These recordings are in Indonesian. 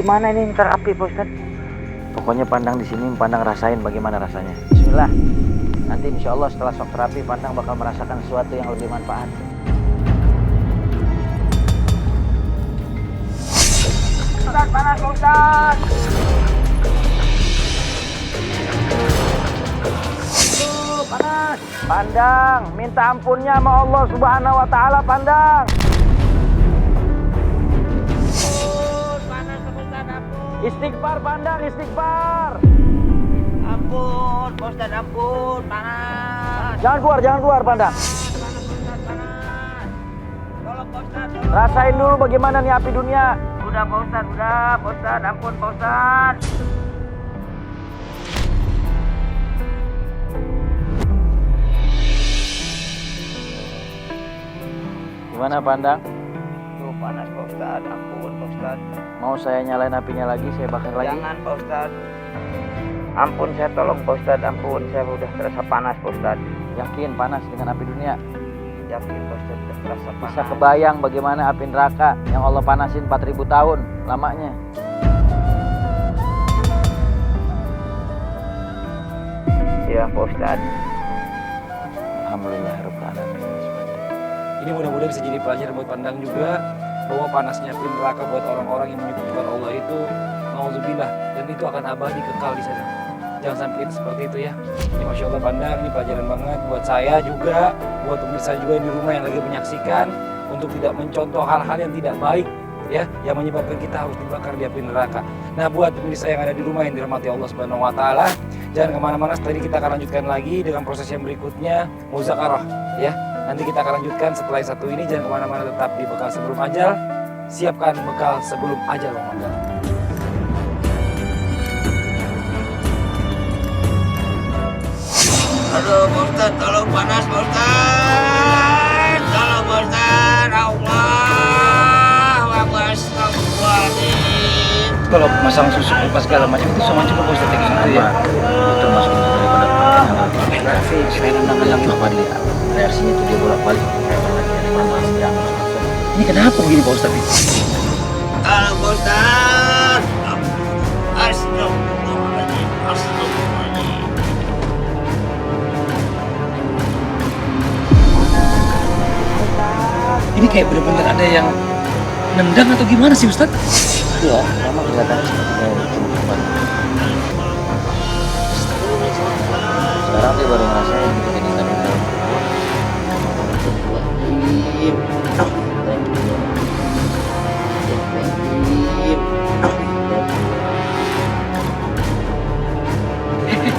gimana ini ntar api Pak Ustadz? Pokoknya Pandang di sini, Pandang rasain bagaimana rasanya. Bismillah. Nanti insya Allah setelah shock terapi, Pandang bakal merasakan sesuatu yang lebih manfaat. Ustadz, panas Pak Ustadz. Panas. Pandang, minta ampunnya sama Allah Subhanahu wa Ta'ala, Pandang. Panas Pak Ustadz, ampun. Istighfar, Pandang, istighfar. Ampun, Pak Ustadz, ampun. Panas. Jangan keluar, Pandang. Panas Pak Ustadz, panas. Tolong Pak Ustadz, tolong. Rasain dulu bagaimana nih api dunia. Udah Pak Ustadz, ampun Pak Ustadz. Gimana, Pandang? Tuh panas Pak Ustadz, ampun Pak Ustadz. Mau saya nyalain apinya lagi, saya bakar lagi? Jangan Pak Ustadz. Ampun, saya tolong Pak Ustadz, ampun. Saya udah terasa panas Pak Ustadz. Yakin panas dengan api dunia? Yakin Pak Ustadz udah terasa panas. Bisa kebayang bagaimana api neraka yang Allah panasin 4000 tahun lamanya. Iya Pak Ustadz. Alhamdulillahirabbil alamin. Ini mudah-mudahan bisa jadi pelajaran buat Pandang juga bahwa panasnya api neraka buat orang-orang yang menyekutukan Allah itu nauzubillah, dan itu akan abadi kekal di sana. Jangan sampai kita seperti itu ya. Ini Masya Allah Pandang, ini pelajaran banget buat saya juga, buat pemirsa juga yang di rumah yang lagi menyaksikan, untuk tidak mencontoh hal-hal yang tidak baik ya, yang menyebabkan kita harus dibakar di api neraka. Nah, buat pemirsa yang ada di rumah yang dirahmati Allah Subhanahu wa Ta'ala, jangan kemana-mana. Setelah ini kita akan lanjutkan lagi dengan proses yang berikutnya, muzakarah ya. Nanti kita akan lanjutkan setelah yang satu ini. Jangan kemana-mana, tetap di Bekal Sebelum Ajal. Siapkan bekal sebelum ajal memanggal. Aduh Pak Ustadz, tolong panas Pak Ustadz. Tolong Pak Ustadz. Allah Astagfirullahaladzim. Kalau masang susu apa segala macam itu sama juga Pak Ustadz kayak gitu ya. Itu termasuk daripada pakaian alat. Tapi saya nendang Bapak lihat reaksinya itu dia bolak-balik kayak lagi ada panas yang Ini kenapa begini Pak Ustadz? Tolong Pak Ustadz. Astagfirullahaladzim. Astagfirullahaladzim. Ini kayak benar-benar ada yang nendang atau gimana sih Ustadz? Iya, memang kelihatannya sepertinya cuma. Sekarang dia baru ngerasain jadi tadi dalam kubur.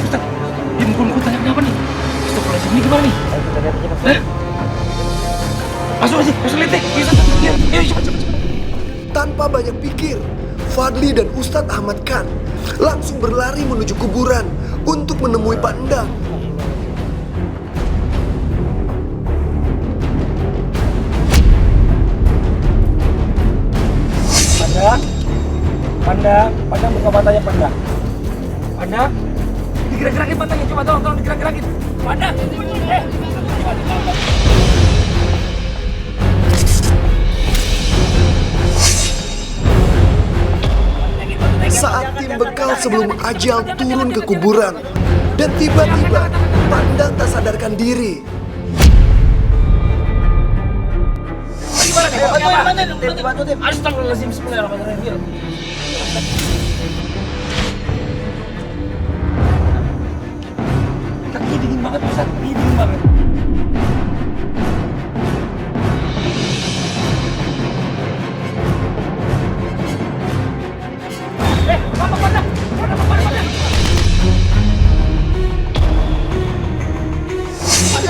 Ustadz, dia mukul-mukul tanya kenapa nih? Astagfirullahaladzim, ini gimana nih? Ayo kita lihat aja Hah? Masuk aja, masuk lihat deh. Ayo cepat. Tanpa banyak pikir, Fadli dan Ustadz Ahmad Khan langsung berlari menuju kuburan untuk menemui Pak Endang. Pandang buka matanya Pandang. Pandang, digerak-gerakin matanya, coba tolong digerak-gerakin. Pandang, Saat tim bekal sebelum ajal turun ke kuburan, dan tiba-tiba Pandang tak sadarkan diri. Bantu tim. Astagfirullahaladzim, bismillahirrahmanirrahim. Kakinya dingin banget Ustaz, dingin banget.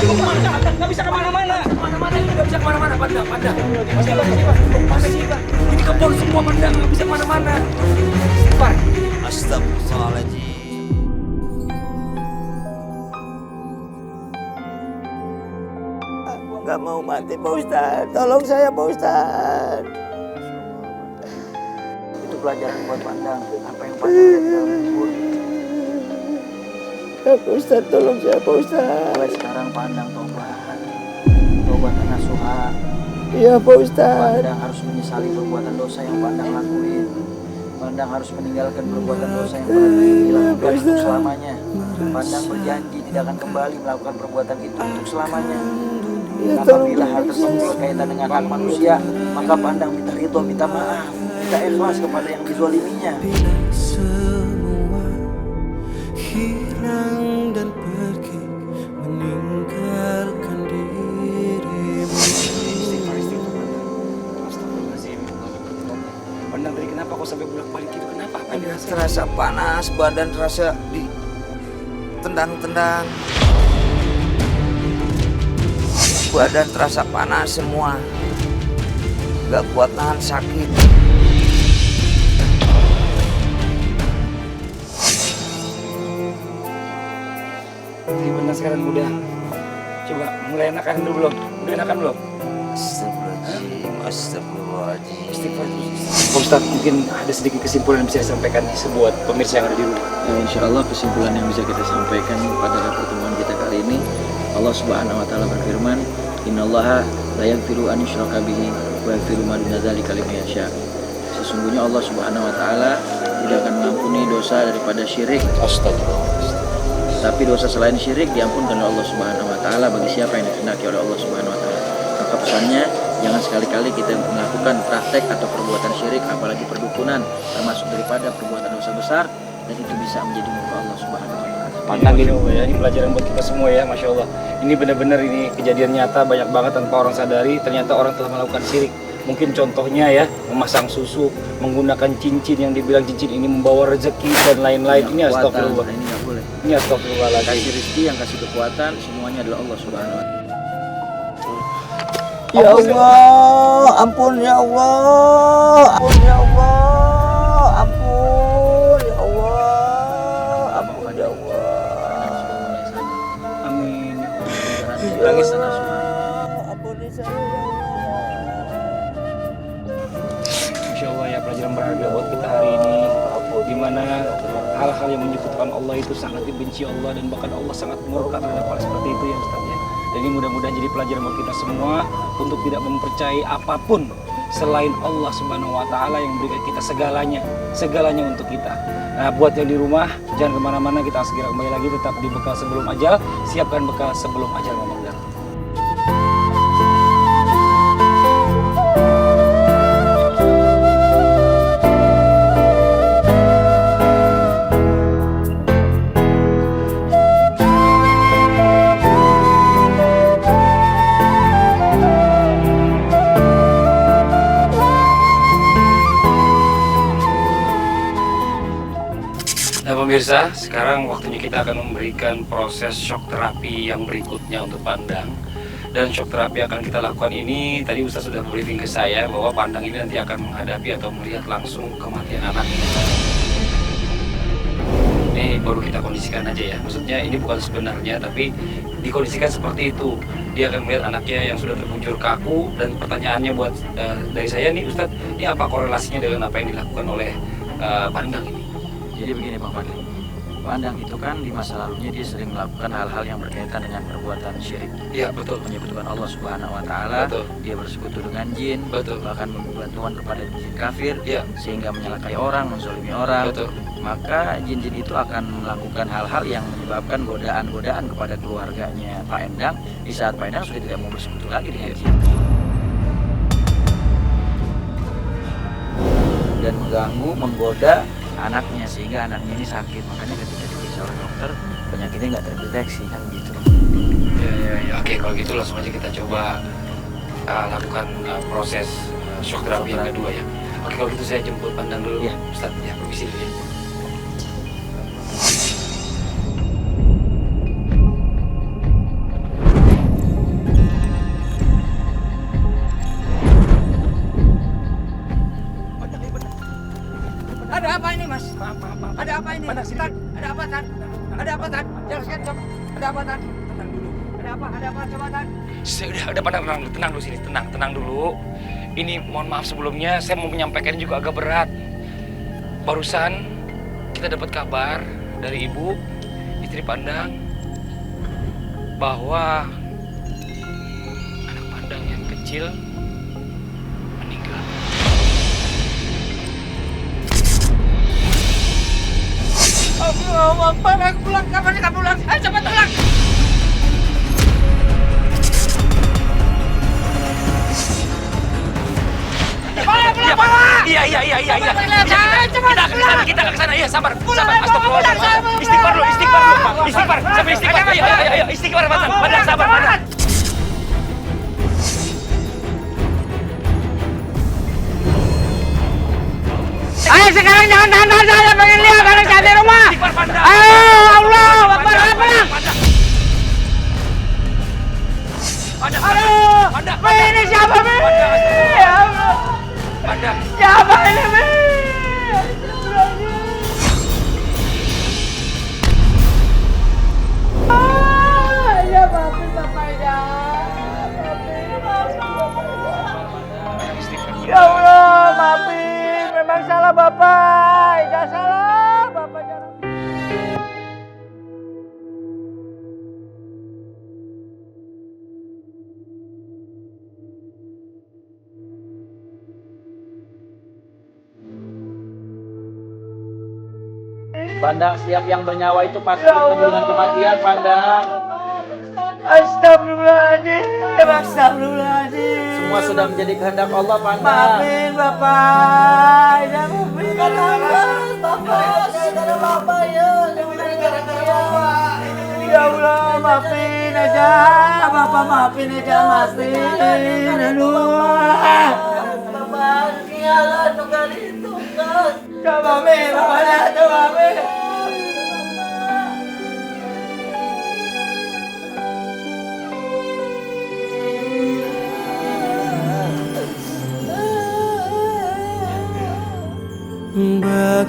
Pandang. Nggak bisa kemana-mana. Nggak bisa kemana-mana, Pandang. Ini kebon semua, Pandang. Nggak bisa kemana-mana. Istighfar. Astagfirullahaladzim. Aku nggak mau mati Pak Ustadz. Tolong saya Pak Ustadz. Itu pelajaran buat Pandang. Apa yang Pandang lihat dalam kubur. Pak Ustadz, tolong saya Pak Ustadz. Mulai sekarang Pandang tobat nasuha. Iya Pak Ustadz. Pandang harus menyesali perbuatan dosa yang Pandang lakuin. Pandang harus meninggalkan perbuatan dosa yang pernah dilakukan untuk selamanya. Pandang berjanji tidak akan kembali melakukan perbuatan itu untuk selamanya. Apabila hal tersebut berkaitan dengan hak manusia, maka Pandang minta ridho, minta maaf, minta ikhlas kepada yang dizaliminya. Semua hilang dan pergi meninggalkan dirimu. Astagfirullahaladzim. Pandang tadi kenapa kau sampai bolak-balik itu? Kenapa? Apa yang dirasain? Terasa panas, badan terasa di tendang-tendang. Badan terasa panas semua. Gak kuat nahan sakit. Jadi benar sekarang udah. Coba mulai enakan dulu belum? Udah enakan belum? Astagfirullahaladzim. Istighfar. Pak Ustadz, mungkin ada sedikit kesimpulan yang bisa disampaikan buat pemirsa yang ada di rumah. Insya Allah kesimpulan yang bisa kita sampaikan pada pertemuan kita kali ini, Allah Subhanahu Wa Taala berfirman, Innallaha la yaghfiru an yushraka bihi wa yaghfiru ma duna dzalika liman yasha. Sesungguhnya Allah Subhanahu Wa Taala tidak akan mengampuni dosa daripada syirik. Astagfirullah. Tapi dosa selain syirik diampunkan oleh Allah Subhanahu Wa Taala bagi siapa yang dikehendaki oleh Allah Subhanahu Wa Taala. Maka pesannya, jangan sekali-kali kita melakukan praktek atau perbuatan syirik, apalagi perdukunan, termasuk daripada perbuatan dosa besar, dan itu bisa menjadi murka Allah Subhanahu Wa Taala. Pandang gitu ya, ini pelajaran buat kita semua ya, Masya Allah. Ini benar-benar ini kejadian nyata, banyak banget tanpa orang sadari, ternyata orang telah melakukan syirik. Mungkin contohnya ya, memasang susu, menggunakan cincin yang dibilang cincin ini membawa rezeki dan lain-lain. Ini astagfirullah. Ini nggak boleh. Ini astagfirullahaladzim. Kasih rezeki, yang kasih kekuatan, semuanya adalah Allah Subhanahu Wa Taala. Ya Allah, ampun ya Allah, ampun ya Allah, ampun ya Allah, ampun ya Allah. Amin. Nangis sana semua. Ampuni saya. Insya Allah ya, pelajaran berharga buat kita hari ini, di mana hal-hal yang menyekutukan Allah itu sangat dibenci Allah, dan bahkan Allah sangat murka terhadap hal seperti itu ya Ustaz ya. Dan ini mudah-mudahan jadi pelajaran buat kita semua untuk tidak mempercayai apapun selain Allah Subhanahu Wa Taala yang memberikan kita segalanya untuk kita. Nah, buat yang di rumah jangan kemana-mana, kita segera kembali lagi, tetap di Bekal Sebelum Ajal. Siapkan bekal sebelum ajal memegang. Nah pemirsa, sekarang waktunya kita akan memberikan proses shock terapi yang berikutnya untuk Pandang. Dan shock terapi yang akan kita lakukan ini, tadi Ustaz sudah briefing ke saya bahwa Pandang ini nanti akan menghadapi atau melihat langsung kematian anak. Ini baru kita kondisikan aja ya, maksudnya ini bukan sebenarnya, tapi dikondisikan seperti itu. Dia akan melihat anaknya yang sudah terbujur kaku, dan pertanyaannya buat dari saya nih Ustaz, ini apa korelasinya dengan apa yang dilakukan oleh Pandang ini? Jadi begini Bang Fadli, Pandang itu kan di masa lalunya dia sering melakukan hal-hal yang berkaitan dengan perbuatan syirik. Iya betul. Menyekutukan Allah Subhanahu Wa Taala, Betul. dia bersekutu dengan jin, Betul. bahkan membantuan kepada jin kafir, Iya. sehingga menyalakai orang, menzalimi orang. Betul. Maka jin-jin itu akan melakukan hal-hal yang menyebabkan godaan-godaan kepada keluarganya Pak Endang di saat Pak Endang sudah tidak mau bersekutu lagi dengan jin. Dan mengganggu, menggoda anaknya, sehingga anaknya ini sakit. Makanya ketika diperiksa oleh dokter, penyakitnya nggak terdeteksi kan gitu. Ya. Oke, kalau gitu langsung aja kita coba lakukan proses shock terapi yang kedua ya. Oke, kalau gitu saya jemput Pandang dulu. Iya. Ustaz, ya permisi dulu ya. Ada apa ini mas? Ada apa ini? Tan? Ada apa Tan? Ada apa Tan? Jelaskan coba. Ada apa Tan? Tenang dulu. Ada apa? Ada apa coba Tan? Udah Pandang, tenang dulu sini, tenang dulu. Ini mohon maaf sebelumnya, saya mau menyampaikan juga agak berat. Barusan kita dapat kabar dari ibu, istri Pandang, bahwa anak Pandang yang kecil meninggal. Allahu Akbar, aku pulang. Kapan kita pulang? Ayo cepat pulang. Iya. Kita ke sana. Iya, sabar. Astagfirullah. Istighfar lu. Istighfar. Sampai istighfar. Ayo, istighfar, Padang, sabar, Padang. Ayo sekarang jangan tahan, saya pengen lihat anak saya di rumah. Ayo, Allah, Akbar, Padang. Aduh, ini siapa, Mi? Ya Allah. Siapa ini, Mi? Ya, maafin Bapak ya. Ya Allah, maafin. Memang salah Bapak. Jangan salah, Bapak jangan. Pandang, setiap yang bernyawa itu pasti bertemu dengan kematian, Pandang. Astagfirullahaladzim. Semua sudah menjadi kehendak Allah, Pandang. Maafin Bapak. Ya, maafin. Bapak ya. Ya Allah, maafin aja. Bapak maafin aja, maafin. Aduh. Bapak, kialan tukar itu, kan. Coba, Mi. Bapak lihat, coba, Mi.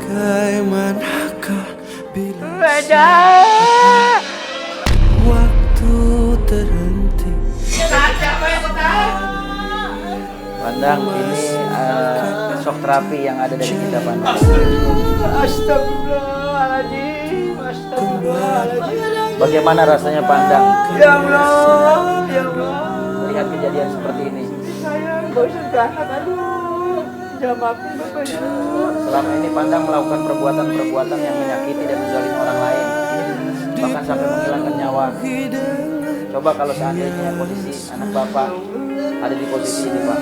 Bagaimanakah bila Beda. waktu terhenti? Pandang, ini shock terapi yang ada dari kita, Pandang. Astagfirullahaladzim. Astagfirullahaladzim. Bagaimana rasanya, Pandang, Ya Allah. Ya Allah. melihat kejadian seperti ini? Saya bosan banget, aduh. Jangan maafin Bapak ya. Selama ini Pandang melakukan perbuatan-perbuatan yang menyakiti dan menzalimi orang lain, bahkan sampai menghilangkan nyawa. Coba kalau seandainya posisi anak Bapak ada di posisi ini, Pak.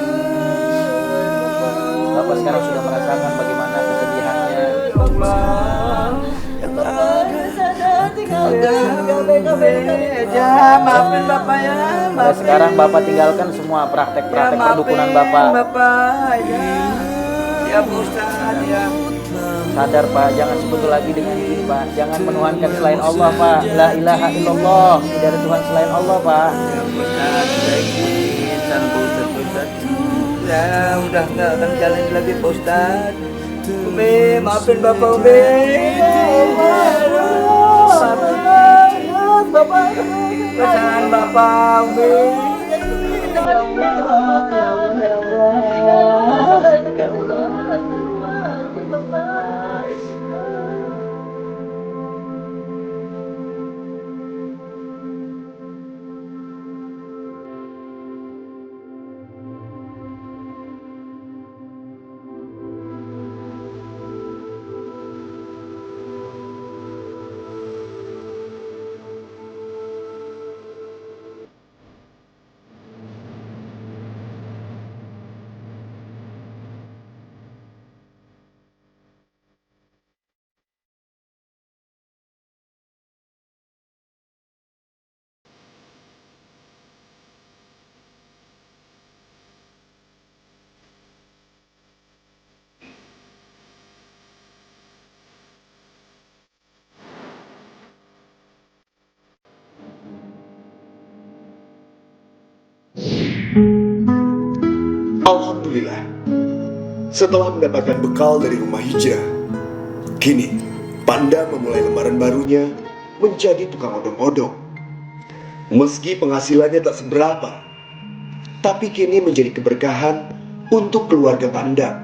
Bapak sekarang sudah merasakan bagaimana kesedihannya. Ya, maafin Bapak ya. Mulai sekarang Bapak tinggalkan semua praktek-praktek perdukunan Bapak. Bapak ya. Ya, Ustaz ya. Sadar, Pak, jangan sekutu lagi dengan ini, Pak. Jangan menuhankan selain Allah, Pak. La ilaha illallah. Tidak ada Tuhan selain Allah, Pak. Ya, Ustaz, saya ingin tanpa Ustaz. Ya, udah nggak akan jalan lagi, Pak Ustaz. Umi, maafin Bapak, Umi. Maafin Bapak. Kesalahan Bapak, Umi. Ya Allah, ya Allah, ya Allah. Alhamdulillah, setelah mendapatkan bekal dari rumah hijrah, kini Panda memulai lembaran barunya menjadi tukang odong-odong. Meski penghasilannya tak seberapa, tapi kini menjadi keberkahan untuk keluarga Panda.